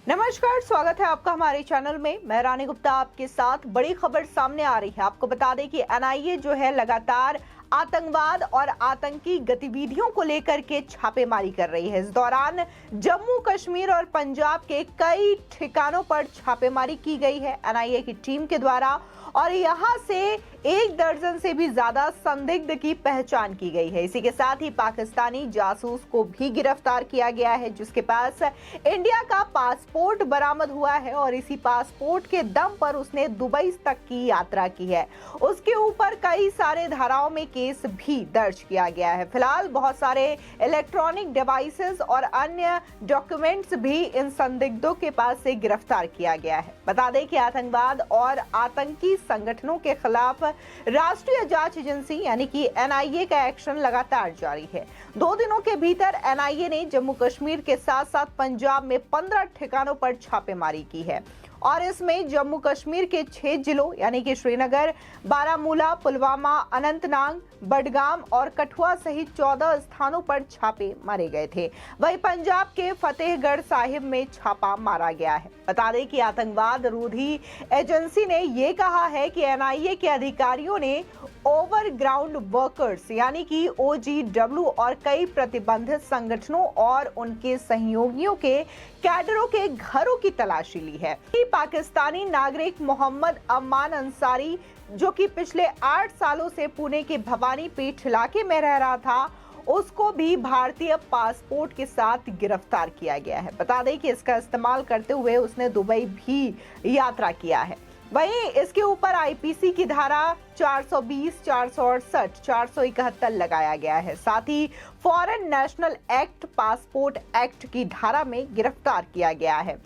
नमस्कार, स्वागत है आपका हमारे चैनल में। मैं रानी गुप्ता आपके साथ। बड़ी खबर सामने आ रही है। आपको बता दें कि एनआईए जो है लगातार आतंकवाद और आतंकी गतिविधियों को लेकर के छापेमारी कर रही है। इस दौरान जम्मू कश्मीर और पंजाब के कई ठिकानों पर छापेमारी की गई है एनआईए की टीम के द्वारा, और यहां से 1 दर्जन से भी ज्यादा संदिग्ध की पहचान की गई है। इसी के साथ ही पाकिस्तानी जासूस को भी गिरफ्तार किया गया है, जिसके पास इंडिया का पासपोर्ट बरामद हुआ है और इसी पासपोर्ट के दम पर उसने दुबई तक की यात्रा की है। उसके ऊपर कई सारे धाराओं में केस भी दर्ज किया गया है। फिलहाल बहुत सारे इलेक्ट्रॉनिक डिवाइसेस और अन्य डॉक्यूमेंट्स भी इन संदिग्धों के पास से गिरफ्तार किया गया है। बता दें कि आतंकवाद और आतंकी संगठनों के खिलाफ राष्ट्रीय जांच एजेंसी यानी कि एनआईए का एक्शन लगातार जारी है। 2 दिनों के भीतर एनआईए ने जम्मू कश्मीर के साथ साथ पंजाब में 15 ठिकानों पर छापेमारी की है और इसमें जम्मू कश्मीर के 6 जिलों यानी कि श्रीनगर, बारामूला, पुलवामा, अनंतनाग, बडगाम और कठुआ सहित 14 स्थानों पर छापे मारे गए थे। वहीं पंजाब के फतेहगढ़ साहिब में छापा मारा गया है। बता दें कि आतंकवाद रोधी एजेंसी ने ये कहा है कि एनआईए के अधिकारियों ने ओवरग्राउंड वर्कर्स यानी कि ओजीडब्ल्यू और कई प्रतिबंधित संगठनों और उनके सहयोगियों के कैडरों के घरों की तलाशी ली है। पाकिस्तानी नागरिक मोहम्मद अम्मान अंसारी, जो कि पिछले 8 सालों से पुणे के भवानीपीठ इलाके में रह रहा था, उसको भी भारतीय पासपोर्ट के साथ गिरफ्तार किया गया है। बता दें कि इसका इस्तेमाल करते हुए उसने दुबई भी यात्रा किया है। वहीं इसके ऊपर आईपीसी की धारा 420, 468, 471 लगाया गया है। साथ ही foreign national act, passport act की धारा में गिरफ्तार किया गया है।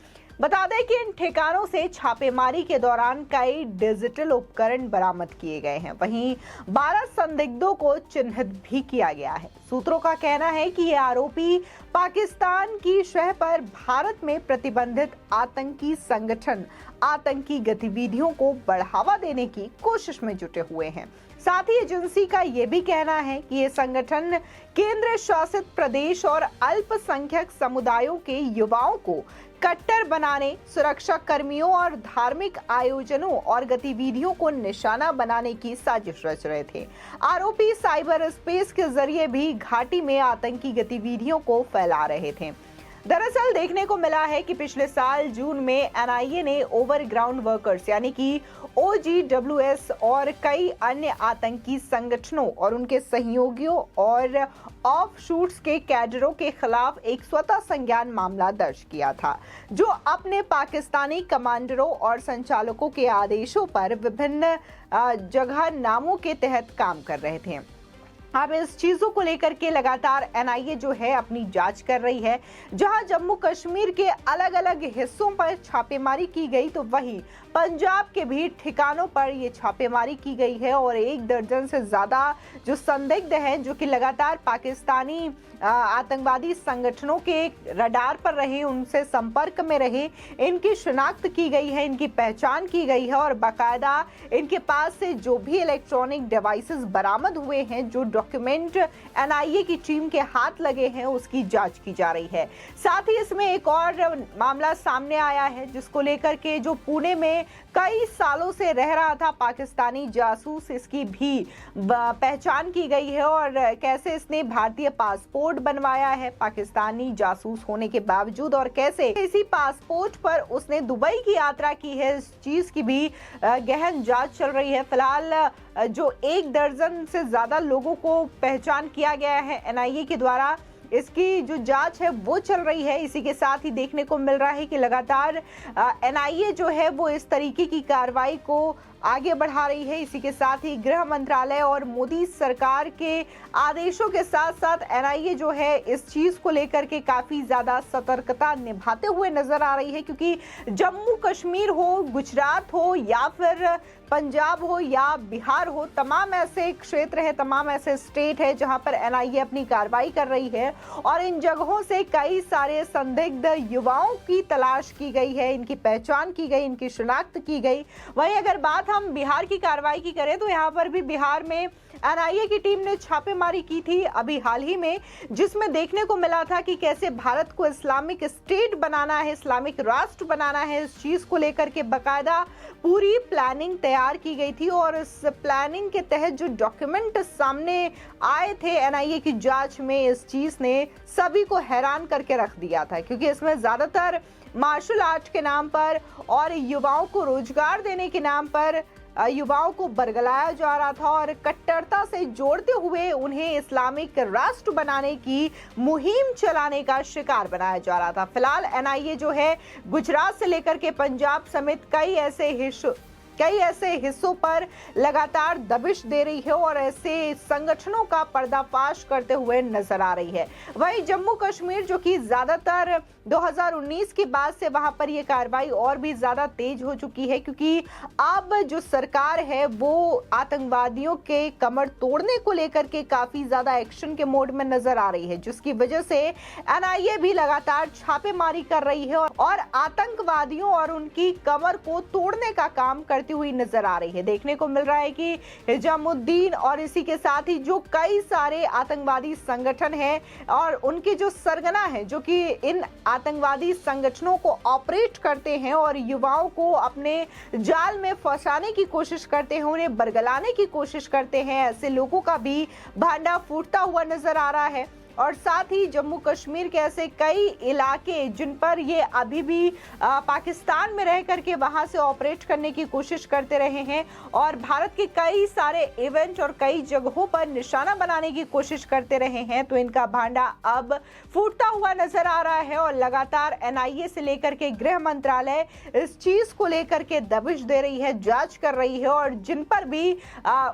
बता दें कि इन ठिकानों से छापेमारी के दौरान कई डिजिटल उपकरण बरामद किए गए हैं। वहीं 12 संदिग्धों को चिन्हित भी किया गया है। सूत्रों का कहना है कि ये आरोपी पाकिस्तान की शह पर भारत में प्रतिबंधित आतंकी संगठन, आतंकी गतिविधियों को बढ़ावा देने की कोशिश में जुटे हुए हैं। साथ ही एजेंसी का ये भी कहना है कि ये संगठन केंद्र शासित प्रदेश और अल्पसंख्यक समुदायों के युवाओं को कट्टर बनाने, सुरक्षा कर्मियों और धार्मिक आयोजनों और गतिविधियों को निशाना बनाने की साजिश रच रहे थे। आरोपी साइबर स्पेस के जरिए भी घाटी में आतंकी गतिविधियों को फैला रहे थे। दरअसल देखने को मिला है कि पिछले साल जून में एनआईए ने ओवरग्राउंड वर्कर्स यानी कि ओजीडब्ल्यूएस और कई अन्य आतंकी संगठनों और उनके सहयोगियों और ऑफशूट्स के कैडरों के खिलाफ एक स्वतः संज्ञान मामला दर्ज किया था, जो अपने पाकिस्तानी कमांडरों और संचालकों के आदेशों पर विभिन्न जगह नामों के तहत काम कर रहे थे। अब इस चीजों को लेकर के लगातार एनआईए जो है अपनी जांच कर रही है। जहां जम्मू कश्मीर के अलग अलग हिस्सों पर छापेमारी की गई, तो वहीं पंजाब के भी ठिकानों पर ये छापेमारी की गई है और 1 दर्जन से ज्यादा जो संदिग्ध हैं, जो कि लगातार पाकिस्तानी आतंकवादी संगठनों के रडार पर रहे, उनसे संपर्क में रहे, इनकी शिनाख्त की गई है, इनकी पहचान की गई है और बाकायदा इनके पास से जो भी इलेक्ट्रॉनिक डिवाइसेस बरामद हुए हैं, जो डॉक्यूमेंट एनआईए की टीम के हाथ लगे हैं, उसकी जांच की जा रही है। साथ ही इसमें एक और मामला सामने आया है, जिसको लेकर के जो पुणे में कई सालों से रह रहा था पाकिस्तानी जासूस, इसकी भी पहचान की गई है और कैसे इसने भारतीय पासपोर्ट बनवाया है पाकिस्तानी जासूस होने के बावजूद, और कैसे इसी पासपोर्ट पर उसने दुबई की यात्रा की है, इस चीज की भी गहन जांच चल रही है। फिलहाल जो 1 दर्जन से ज्यादा लोगों को पहचान किया गया है एनआईए के द्वारा, इसकी जो जांच है वो चल रही है। इसी के साथ ही देखने को मिल रहा है कि लगातार एनआईए जो है वो इस तरीके की कार्रवाई को आगे बढ़ा रही है। इसी के साथ ही गृह मंत्रालय और मोदी सरकार के आदेशों के साथ साथ एनआईए जो है इस चीज को लेकर के काफी ज्यादा सतर्कता निभाते हुए नजर आ रही है, क्योंकि जम्मू कश्मीर हो, गुजरात हो या फिर पंजाब हो या बिहार हो, तमाम ऐसे क्षेत्र है, तमाम ऐसे स्टेट है जहां पर एनआईए अपनी कार्रवाई कर रही है और इन जगहों से कई सारे संदिग्ध युवाओं की तलाश की गई है, इनकी पहचान की गई, इनकी शिनाख्त की गई। वहीं अगर बात हम बिहार की कार्रवाई की करें तो यहाँ पर भी बिहार में एनआईए की टीम ने छापेमारी की थी अभी हाल ही में, जिसमें देखने को मिला था कि कैसे भारत को इस्लामिक स्टेट बनाना है, इस्लामिक राष्ट्र बनाना है। इस चीज को लेकर के बकायदा पूरी प्लानिंग तैयार की गई थी और इस प्लानिंग के तहत जो डॉक्यूमेंट सामने आए थे एनआईए की जांच में, इस चीज ने सभी को हैरान करके रख दिया था, क्योंकि इसमें ज्यादातर मार्शल आर्ट के नाम पर और युवाओं को रोजगार देने के नाम पर युवाओं को बरगलाया जा रहा था और कट्टरता से जोड़ते हुए उन्हें इस्लामिक राष्ट्र बनाने की मुहिम चलाने का शिकार बनाया जा रहा था। फिलहाल एनआईए जो है गुजरात से लेकर के पंजाब समेत कई ऐसे हिस्सों पर लगातार दबिश दे रही है और ऐसे संगठनों का पर्दाफाश करते हुए नजर आ रही है। वहीं जम्मू कश्मीर जो कि ज्यादातर 2019 के बाद से वहां पर यह कार्रवाई और भी ज्यादा तेज हो चुकी है, क्योंकि अब जो सरकार है वो आतंकवादियों के कमर तोड़ने को लेकर के काफी ज्यादा एक्शन के मोड में नजर आ रही है, जिसकी वजह से एनआईए भी लगातार छापेमारी कर रही है और आतंकवादियों और उनकी कमर को तोड़ने का काम करती हुई नजर आ रही है। देखने को मिल रहा है कि हिजामुद्दीन और इसी के साथ ही जो कई सारे आतंकवादी संगठन हैं और उनके जो सरगना है जो कि इन आतंकवादी संगठनों को ऑपरेट करते हैं और युवाओं को अपने जाल में फंसाने की कोशिश करते हैं, उन्हें बरगलाने की कोशिश करते हैं, ऐसे लोगों का भी भांडा फूटता हुआ नजर आ रहा है। और साथ ही जम्मू कश्मीर के ऐसे कई इलाके जिन पर ये अभी भी पाकिस्तान में रह करके वहां से ऑपरेट करने की कोशिश करते रहे हैं और भारत के कई सारे इवेंट और कई जगहों पर निशाना बनाने की कोशिश करते रहे हैं, तो इनका भांडा अब फूटता हुआ नजर आ रहा है और लगातार एनआईए से लेकर के गृह मंत्रालय इस चीज को लेकर के दबिश दे रही है, जांच कर रही है और जिन पर भी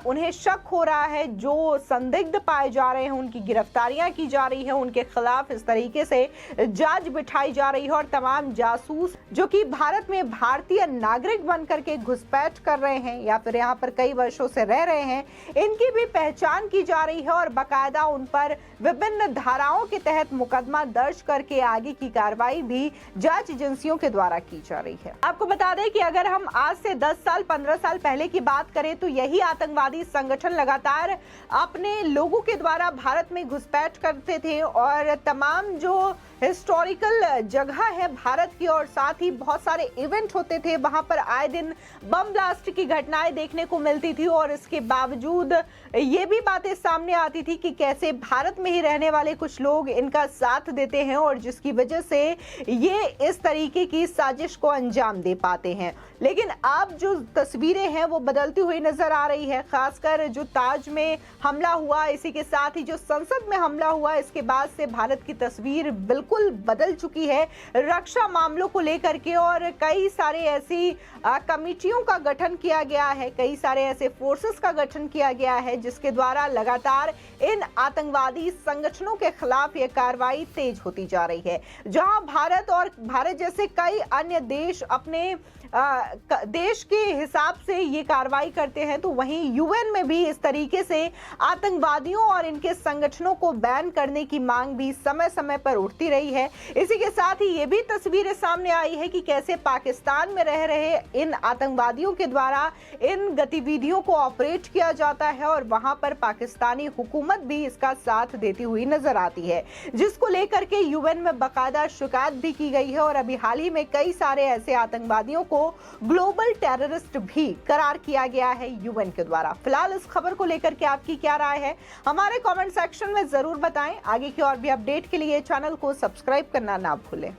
उन्हें शक हो रहा है, जो संदिग्ध पाए जा रहे हैं, उनकी गिरफ्तारियां की जा रही है, उनके खिलाफ इस तरीके से जांच बिठाई जा रही है और तमाम जासूस जो कि भारत में भारतीय नागरिक बनकर के घुसपैठ कर रहे हैं या फिर यहाँ पर कई वर्षों से रह रहे हैं, इनकी भी पहचान की जा रही है और बाकायदा उन पर विभिन्न धाराओं के तहत मुकदमा दर्ज करके आगे की कार्रवाई भी जांच एजेंसियों के द्वारा की जा रही है। आपको बता दें कि अगर हम आज से 10 साल 15 साल पहले की बात करें तो यही आतंकवादी संगठन लगातार अपने लोगों के द्वारा भारत में घुसपैठ करते थे और तमाम जो हिस्टोरिकल जगह है भारत की और साथ ही बहुत सारे इवेंट होते थे, वहां पर आए दिन बम ब्लास्ट की घटनाएं देखने को मिलती थी और इसके बावजूद ये भी बातें सामने आती थी कि कैसे भारत में ही रहने वाले कुछ लोग इनका साथ देते हैं और जिसकी वजह से ये इस तरीके की साजिश को अंजाम दे पाते हैं। लेकिन अब जो तस्वीरें हैं वो बदलती हुई नजर आ रही है, खासकर जो ताज में हमला हुआ, इसी के साथ ही जो संसद में हमला हुआ, इसके बाद से भारत की तस्वीर बिल्कुल बदल चुकी है रक्षा मामलों को लेकर के और कई सारे ऐसी कमिटियों का गठन किया गया है, कई सारे ऐसे फोर्सेस का गठन किया गया है जिसके द्वारा लगातार इन आतंकवादी संगठनों के खिलाफ यह कार्रवाई तेज होती जा रही है। जहां भारत जैसे कई अन्य देश अपने देश के हिसाब से ये कार्रवाई करते हैं, तो वहीं यूएन में भी इस तरीके से आतंकवादियों और इनके संगठनों को बैन करने की मांग भी समय समय पर उठती रही है। इसी के साथ ही ये भी तस्वीरें सामने आई है कि कैसे पाकिस्तान में रह रहे इन आतंकवादियों के द्वारा इन गतिविधियों को ऑपरेट किया जाता है और वहां पर पाकिस्तानी हुकूमत भी इसका साथ देती हुई नजर आती है, जिसको लेकर के यूएन में बाकायदा शिकायत भी की गई है और अभी हाल ही में कई सारे ऐसे आतंकवादियों को ग्लोबल टेररिस्ट भी करार किया गया है यूएन के द्वारा। फिलहाल इस खबर को लेकर के आपकी क्या राय है, हमारे कमेंट सेक्शन में जरूर बताएं। आगे की और भी अपडेट के लिए चैनल को सब्सक्राइब करना ना भूलें।